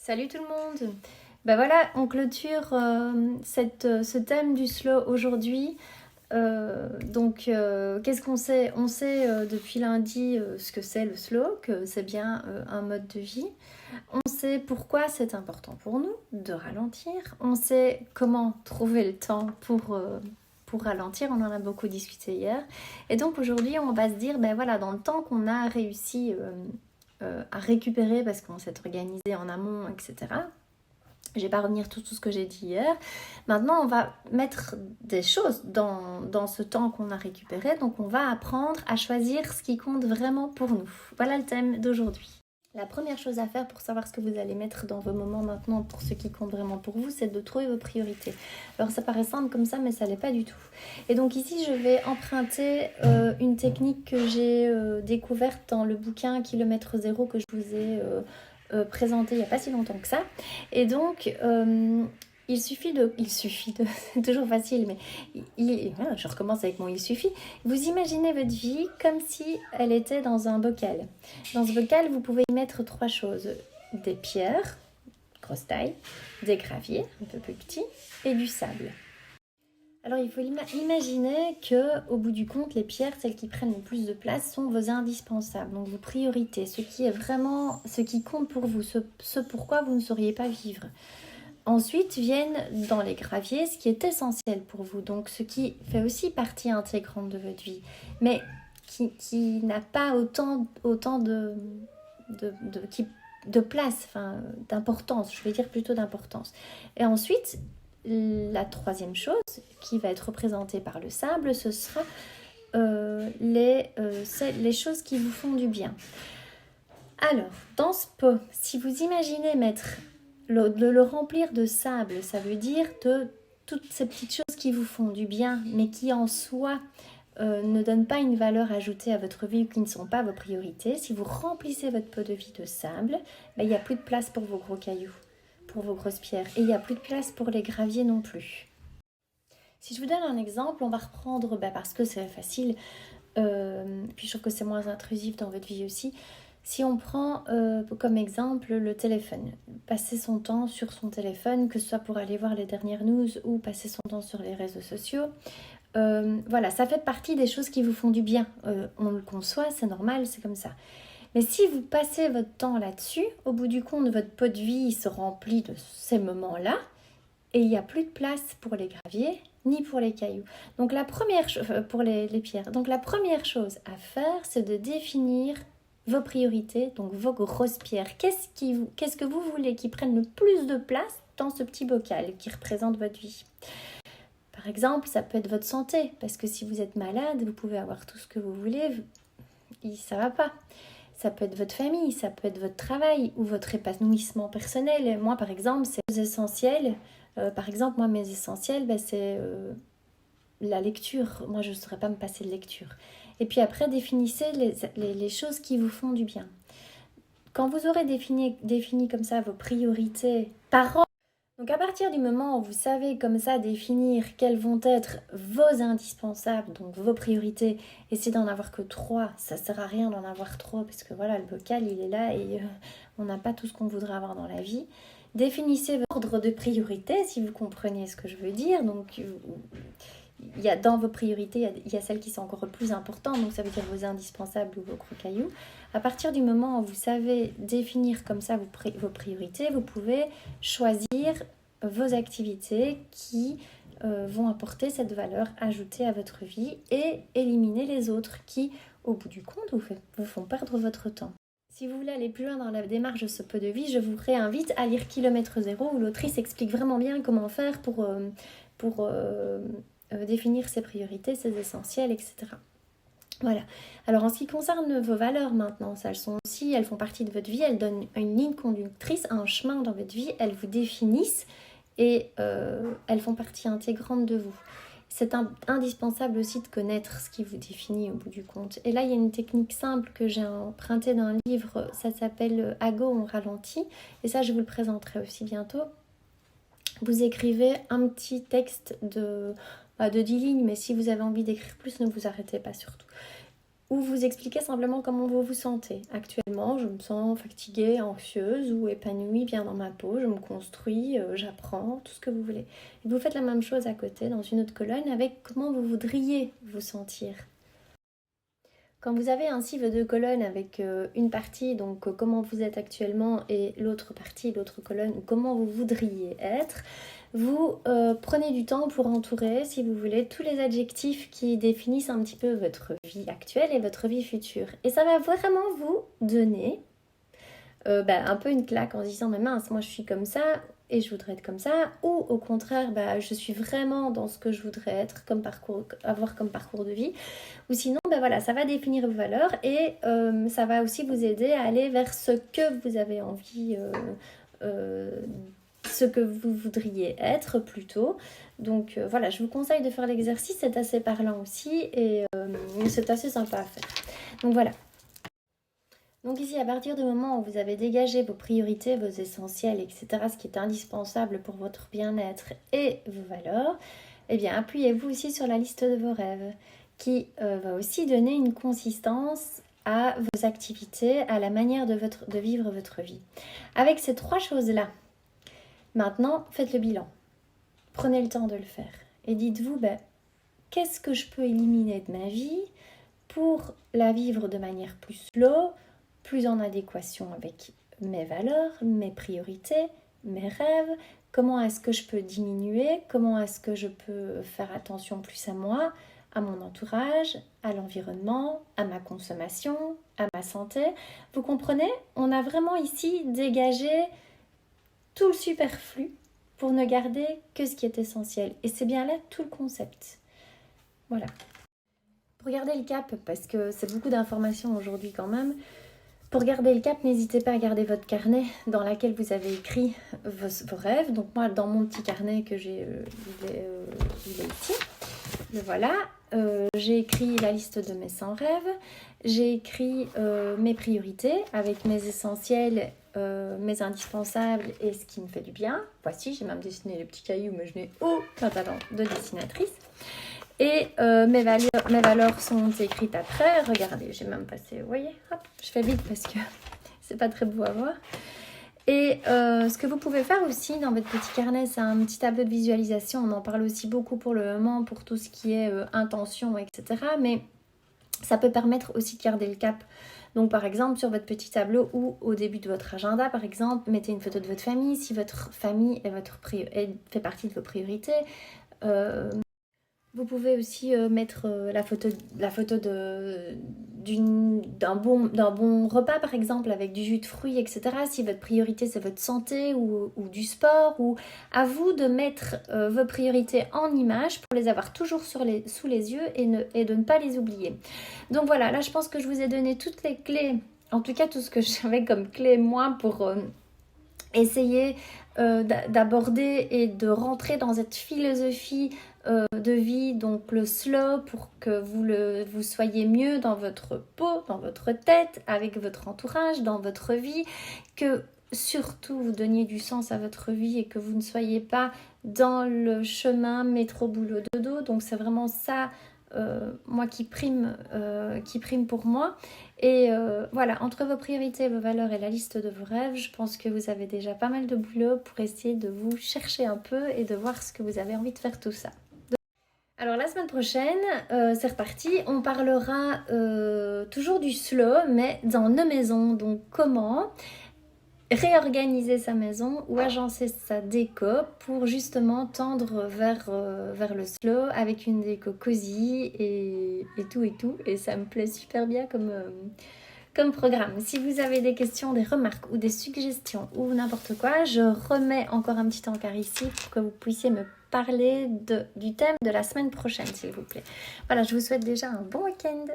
Salut tout le monde. Ben voilà, on clôture ce thème du slow aujourd'hui. Qu'est-ce qu'on sait? On sait depuis lundi ce que c'est le slow, que c'est bien un mode de vie. On sait pourquoi c'est important pour nous de ralentir. On sait comment trouver le temps pour ralentir. On en a beaucoup discuté hier. Et donc aujourd'hui, on va se dire, ben voilà, dans le temps qu'on a réussi à récupérer parce qu'on s'est organisé en amont, etc. Je ne vais pas revenir tout ce que j'ai dit hier. Maintenant, on va mettre des choses dans ce temps qu'on a récupéré. Donc, on va apprendre à choisir ce qui compte vraiment pour nous. Voilà le thème d'aujourd'hui. La première chose à faire pour savoir ce que vous allez mettre dans vos moments maintenant pour ce qui compte vraiment pour vous, c'est de trouver vos priorités. Alors ça paraît simple comme ça, mais ça l'est pas du tout. Et donc ici, je vais emprunter une technique que j'ai découverte dans le bouquin Kilomètre Zéro que je vous ai présenté il n'y a pas si longtemps que ça. Et donc, il suffit de, c'est toujours facile, mais je recommence avec mon il suffit. Vous imaginez votre vie comme si elle était dans un bocal. Dans ce bocal, vous pouvez y mettre trois choses. Des pierres, grosse taille, des graviers, un peu plus petits, et du sable. Alors il faut imaginer qu'au bout du compte, les pierres, celles qui prennent le plus de place, sont vos indispensables, donc vos priorités, ce qui est vraiment, ce qui compte pour vous, ce pourquoi vous ne sauriez pas vivre. Ensuite viennent dans les graviers ce qui est essentiel pour vous, donc ce qui fait aussi partie intégrante de votre vie, mais qui n'a pas autant de place, d'importance, je vais dire plutôt d'importance. Et ensuite, la troisième chose qui va être représentée par le sable, ce sera les choses qui vous font du bien. Alors, dans ce pot, si vous imaginez le remplir de sable, ça veut dire de toutes ces petites choses qui vous font du bien, mais qui en soi ne donnent pas une valeur ajoutée à votre vie ou qui ne sont pas vos priorités. Si vous remplissez votre pot de vie de sable, il n'y a plus de place pour vos gros cailloux, pour vos grosses pierres, et il n'y a plus de place pour les graviers non plus. Si je vous donne un exemple, on va reprendre, parce que c'est facile, puis je trouve que c'est moins intrusif dans votre vie aussi. Si on prend comme exemple le téléphone, passer son temps sur son téléphone, que ce soit pour aller voir les dernières news ou passer son temps sur les réseaux sociaux, voilà, ça fait partie des choses qui vous font du bien. On le conçoit, c'est normal, c'est comme ça. Mais si vous passez votre temps là-dessus, au bout du compte, votre pot de vie se remplit de ces moments-là et il n'y a plus de place pour les graviers ni pour les cailloux. Donc la première pour les pierres. Donc la première chose à faire, c'est de définir vos priorités, donc vos grosses pierres. Qu'est-ce que vous voulez qui prenne le plus de place dans ce petit bocal qui représente votre vie? Par exemple, ça peut être votre santé, parce que si vous êtes malade, vous pouvez avoir tout ce que vous voulez, ça va pas. Ça peut être votre famille, ça peut être votre travail ou votre épanouissement personnel. Moi, par exemple, c'est les essentiels. Par exemple, moi, mes essentiels, c'est la lecture. Moi, je ne saurais pas me passer de lecture. Et puis après, définissez les choses qui vous font du bien. Quand vous aurez défini comme ça vos priorités par an, donc à partir du moment où vous savez comme ça définir quels vont être vos indispensables, donc vos priorités, essayez d'en avoir que 3, ça sert à rien d'en avoir 3 parce que voilà, le bocal il est là et on n'a pas tout ce qu'on voudrait avoir dans la vie. Définissez votre ordre de priorité si vous comprenez ce que je veux dire. Donc il y a dans vos priorités, il y a celles qui sont encore plus importantes, donc ça veut dire vos indispensables ou vos gros cailloux. À partir du moment où vous savez définir comme ça vos priorités, vous pouvez choisir vos activités qui vont apporter cette valeur ajoutée à votre vie et éliminer les autres qui, au bout du compte, vous font perdre votre temps. Si vous voulez aller plus loin dans la démarche de ce pot de vie, je vous réinvite à lire Kilomètre Zéro où l'autrice explique vraiment bien comment faire pour définir ses priorités, ses essentiels, etc. Voilà. Alors en ce qui concerne vos valeurs maintenant, elles font partie de votre vie, elles donnent une ligne conductrice, un chemin dans votre vie, elles vous définissent et elles font partie intégrante de vous. C'est indispensable aussi de connaître ce qui vous définit au bout du compte. Et là, il y a une technique simple que j'ai empruntée d'un livre, ça s'appelle Ago, on ralentit. Et ça, je vous le présenterai aussi bientôt. Vous écrivez un petit texte de 10 lignes, mais si vous avez envie d'écrire plus, ne vous arrêtez pas surtout. ou vous expliquez simplement comment vous vous sentez. Actuellement, je me sens fatiguée, anxieuse ou épanouie, bien dans ma peau, je me construis, j'apprends, tout ce que vous voulez. Et vous faites la même chose à côté, dans une autre colonne, avec comment vous voudriez vous sentir. Quand vous avez ainsi vos deux colonnes avec une partie, donc comment vous êtes actuellement, et l'autre partie, l'autre colonne, comment vous voudriez être, vous prenez du temps pour entourer, si vous voulez, tous les adjectifs qui définissent un petit peu votre vie actuelle et votre vie future. Et ça va vraiment vous donner un peu une claque en se disant mais mince, moi je suis comme ça et je voudrais être comme ça, ou au contraire je suis vraiment dans ce que je voudrais être comme parcours, avoir comme parcours de vie, ou sinon voilà, ça va définir vos valeurs et ça va aussi vous aider à aller vers ce que vous avez envie, ce que vous voudriez être plutôt. Donc voilà, je vous conseille de faire l'exercice, c'est assez parlant aussi et c'est assez sympa à faire. Donc voilà. Donc ici, à partir du moment où vous avez dégagé vos priorités, vos essentiels, etc., ce qui est indispensable pour votre bien-être et vos valeurs, eh bien, appuyez-vous aussi sur la liste de vos rêves, qui va aussi donner une consistance à vos activités, à la manière de vivre votre vie. Avec ces trois choses-là, maintenant, faites le bilan. Prenez le temps de le faire. Et dites-vous, qu'est-ce que je peux éliminer de ma vie pour la vivre de manière plus slow, plus en adéquation avec mes valeurs, mes priorités, mes rêves, comment est-ce que je peux diminuer, comment est-ce que je peux faire attention plus à moi, à mon entourage, à l'environnement, à ma consommation, à ma santé. Vous comprenez? On a vraiment ici dégagé tout le superflu pour ne garder que ce qui est essentiel. Et c'est bien là tout le concept. Voilà. Pour garder le cap, parce que c'est beaucoup d'informations aujourd'hui quand même, pour garder le cap, n'hésitez pas à garder votre carnet dans lequel vous avez écrit vos rêves. Donc moi, dans mon petit carnet que j'ai, il est ici. Le voilà. J'ai écrit la liste de mes 100 rêves. J'ai écrit mes priorités avec mes essentiels, mes indispensables et ce qui me fait du bien. Voici, j'ai même dessiné les petits cailloux, mais je n'ai aucun talent de dessinatrice. Et mes valeurs sont écrites après. Regardez, j'ai même passé, vous voyez, hop, je fais vite parce que c'est pas très beau à voir. Et ce que vous pouvez faire aussi dans votre petit carnet, c'est un petit tableau de visualisation. On en parle aussi beaucoup pour le moment, pour tout ce qui est intention, etc. Mais ça peut permettre aussi de garder le cap. Donc par exemple, sur votre petit tableau ou au début de votre agenda, par exemple, mettez une photo de votre famille. Si votre famille fait partie de vos priorités, vous pouvez aussi mettre la photo d'un bon repas, par exemple, avec du jus de fruits, etc. Si votre priorité, c'est votre santé ou du sport, ou à vous de mettre vos priorités en images pour les avoir toujours sous les yeux et de ne pas les oublier. Donc voilà, là, je pense que je vous ai donné toutes les clés, en tout cas tout ce que j'avais comme clé, moi, pour essayer d'aborder et de rentrer dans cette philosophie de vie, donc le slow, pour que vous soyez mieux dans votre peau, dans votre tête, avec votre entourage, dans votre vie, que surtout vous donniez du sens à votre vie et que vous ne soyez pas dans le chemin métro boulot dodo. Donc c'est vraiment ça moi qui prime pour moi. Et voilà, entre vos priorités, vos valeurs et la liste de vos rêves, je pense que vous avez déjà pas mal de boulot pour essayer de vous chercher un peu et de voir ce que vous avez envie de faire tout ça. Alors la semaine prochaine, c'est reparti, on parlera toujours du slow, mais dans nos maisons. Donc comment réorganiser sa maison ou agencer sa déco pour justement tendre vers le slow avec une déco cosy et tout. Et ça me plaît super bien comme programme. Si vous avez des questions, des remarques ou des suggestions ou n'importe quoi, je remets encore un petit encart ici pour que vous puissiez me parler du thème de la semaine prochaine, s'il vous plaît. Voilà, je vous souhaite déjà un bon week-end.